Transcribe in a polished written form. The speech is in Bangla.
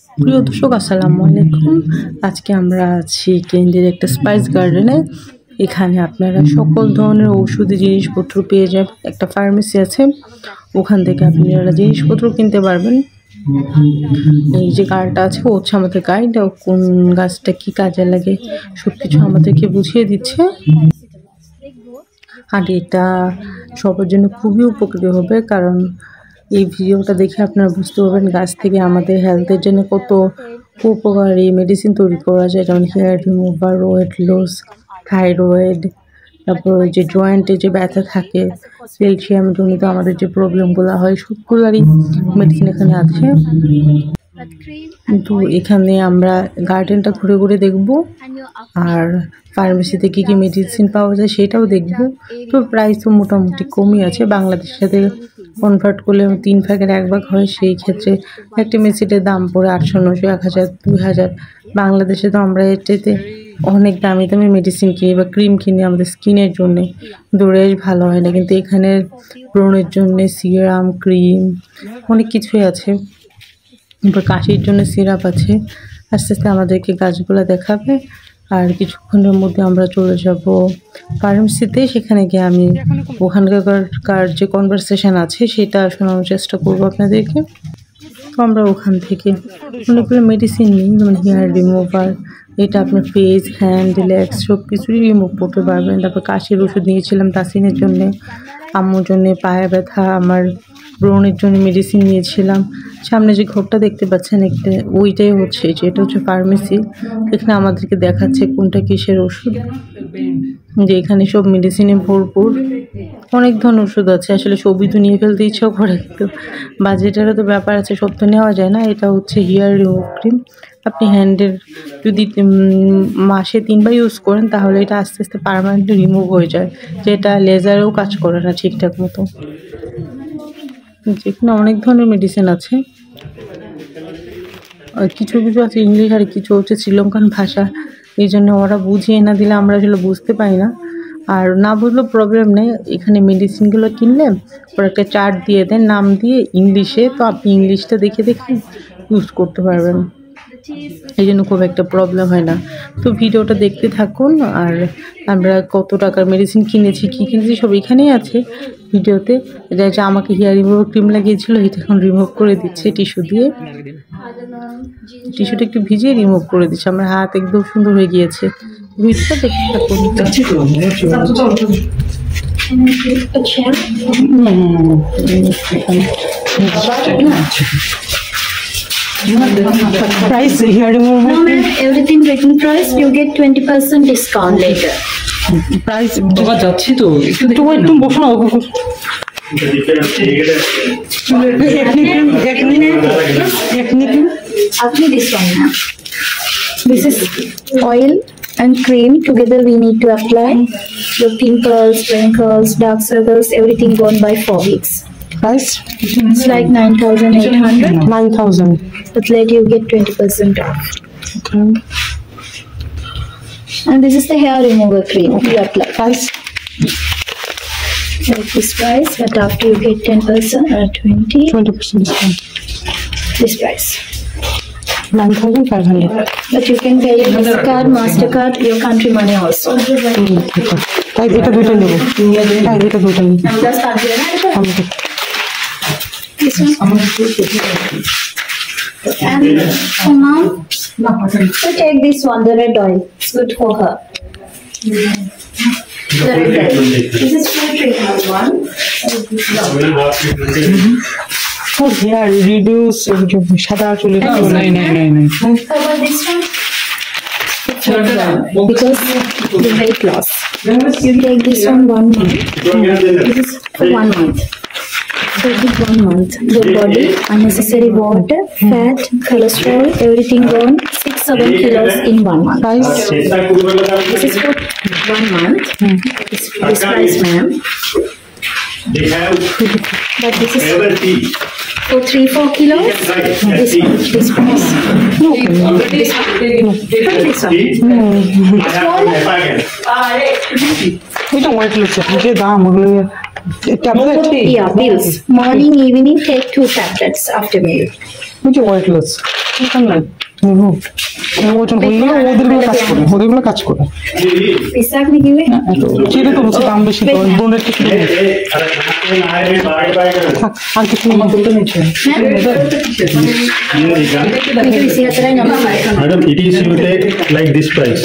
প্রিয় দর্শক আসসালামু আলাইকুম। আজকে আমরা আছি কেন্দ্রের একটা স্পাইস গার্ডেনে। এখানে আপনারা সকল ধরনের ঔষধি জিনিসপত্র পেয়ে যাবেন। একটা ফার্মেসি আছে, ওখান থেকে আপনারা জিনিসপত্র কিনতে পারবেন। এই যে গার্ডটা আছে ও হচ্ছে আমাদের গাইড, কোন গাছটা কি কাজে লাগে সবকিছু আমাদেরকে বুঝিয়ে দিচ্ছে। আর এটা সবার জন্য খুবই উপকারী হবে, কারণ এই ভিডিওটা দেখে আপনারা বুঝতে পারবেন গাছ থেকে আমাদের হেলথের জন্য কত উপকারী মেডিসিন তৈরি করা যায়, যেমন hair remover, weight loss, thyroid, তারপর ওই যে জয়েন্টে যে ব্যথা থাকে, ক্যালসিয়াম জনিত আমাদের যে প্রবলেমগুলো হয় সবগুলোরই মেডিসিন এখানে আছে। কিন্তু এখানে আমরা গার্ডেনটা ঘুরে ঘুরে দেখব আর ফার্মেসিতে কী কী মেডিসিন পাওয়া যায় সেটাও দেখব। তো প্রাইস তো মোটামুটি কমই আছে, বাংলাদেশের সাথে কনভার্ট করলে 3 ভাগের 1 ভাগ হয়। সেই ক্ষেত্রে একটা মেডিসিনের দাম পড়ে 800, 900, 1000, 2000। বাংলাদেশে তো আমরা এটাতে অনেক দামি দামি মেডিসিন কিনি বা ক্রিম কিনি আমাদের স্কিনের জন্যে, দৌড়ে ভালো হয় না। কিন্তু এখানে ব্রণের জন্যে সিরাম, ক্রিম, অনেক কিছুই আছে। এবার কাশির জন্য সিরাপ আছে। আস্তে আস্তে আমাদেরকে গাছগুলো দেখাবে আর কিছুক্ষণের মধ্যে আমরা চলে যাব ফার্মেসিতে। সেখানে গিয়ে আমি ওখানকার যে কনভারসেশন আছে সেটা শোনানোর চেষ্টা করবো আপনাদেরকে। তো আমরা ওখান থেকে অনেকগুলো মেডিসিন নিই, যেমন হেয়ার রিমুভার, এটা আপনার ফেস, হ্যান্ড, রিল্যাক্স সব কিছুই রিমুভ করতে পারবেন। তারপর কাশির ওষুধ নিয়েছিলাম তাসিনের জন্যে, আম্মুর জন্যে পায়ে ব্যথা, আমার ব্রণের জন্য মেডিসিন নিয়েছিলাম। সামনে যে ঘরটা দেখতে পাচ্ছেন একটা, ওইটাই হচ্ছে এটা হচ্ছে ফার্মেসি। এখানে আমাদেরকে দেখাচ্ছে কোনটা কিসের ওষুধ, যে এখানে সব মেডিসিনে ভরপুর, অনেক ধরনের ওষুধ আছে। আসলে সবই তো নিয়ে ফেলতে ইচ্ছা করে, কিন্তু বাজেটেরও তো ব্যাপার আছে, সব তো নেওয়া যায় না। এটা হচ্ছে হেয়ার রিমুভ ক্রিম। আপনি হ্যান্ডের যদি মাসে 3 বার ইউজ করেন তাহলে এটা আস্তে আস্তে পার্মানেন্টলি রিমুভ হয়ে যায়, যেটা লেজারেও কাজ করে না ঠিকঠাক মতো। যেখানে অনেক ধরনের মেডিসিন আছে, কিছু কিছু আছে ইংলিশ আর কিছু হচ্ছে শ্রীলঙ্কান ভাষা, এই জন্য ওরা বুঝিয়ে না দিলে আমরা আসলে বুঝতে পারি না। আর না বুঝলেও প্রবলেম নেই, এখানে মেডিসিনগুলো কিনলে ওরা একটা চার্ট দিয়ে দেন নাম দিয়ে ইংলিশে, তো আপনি ইংলিশটা দেখে দেখে ইউজ করতে পারবেন, এই জন্য খুব একটা প্রবলেম হয় না। তো ভিডিওটা দেখতে থাকুন। আর আমরা কত টাকার মেডিসিন কিনেছি, কী কিনেছি সব এখানেই আছে ভিডিওতে। এটা যে আমাকে হেয়ার রিমুভ ক্রিম লাগিয়েছিল, এটা এখন রিমুভ করে দিচ্ছে টিস্যু দিয়ে। টিস্যুটা একটু ভিজিয়ে রিমুভ করে দিচ্ছে, আমার হাত একদম সুন্দর হয়ে গিয়েছে। ভিডিওটা দেখতে থাকুন। Price here removal? No, ma'am, everything written price. You get 20% discount later. Price বাবা যাচ্ছি তো একটু বসো না। Actually, this one, ma'am. This is oil and cream. Together, we need to apply your pimples, wrinkles, dark circles, everything gone by 4 weeks. Price It's like 9,800. 9000। But later you get 20% off. Okay. And this is the hair remover cream you apply. Price Like this price, but after you get 10% or 20% discount. this price. 9500। But you can pay this card, MasterCard, your country money also. তাই এটা দুটো নেব, তাই এটা দুটো নেব। This one. And for mom, so take this one, the red oil. It's good for her. The red oil. This is full treatment one. For hair reduce সাদা চুলে নাই Cover this one. Because the weight loss. You take this one 1 month. This is for 1 month. Take it 1 month. Your body, unnecessary water, fat, cholesterol, everything gone. 6-7 kilos in 1 month. Price This is for 1 month. This price, ma'am. They have But this is ever tea. for 3-4 kilos. This price. No. This one. এটা ওয়েট লস যে দাম ওগুলো tablet. Yeah, pills. Morning, evening, take 2 tablets after meal. ওই যে ওয়েটলেস ওজন হয়ে গেলে ওদেরগুলো কাজ করে पिसाक निकले চিড়ে তো বলছে দাম বেশি তো বোনের কিছু আর কিছু Madam, it is you take like this price.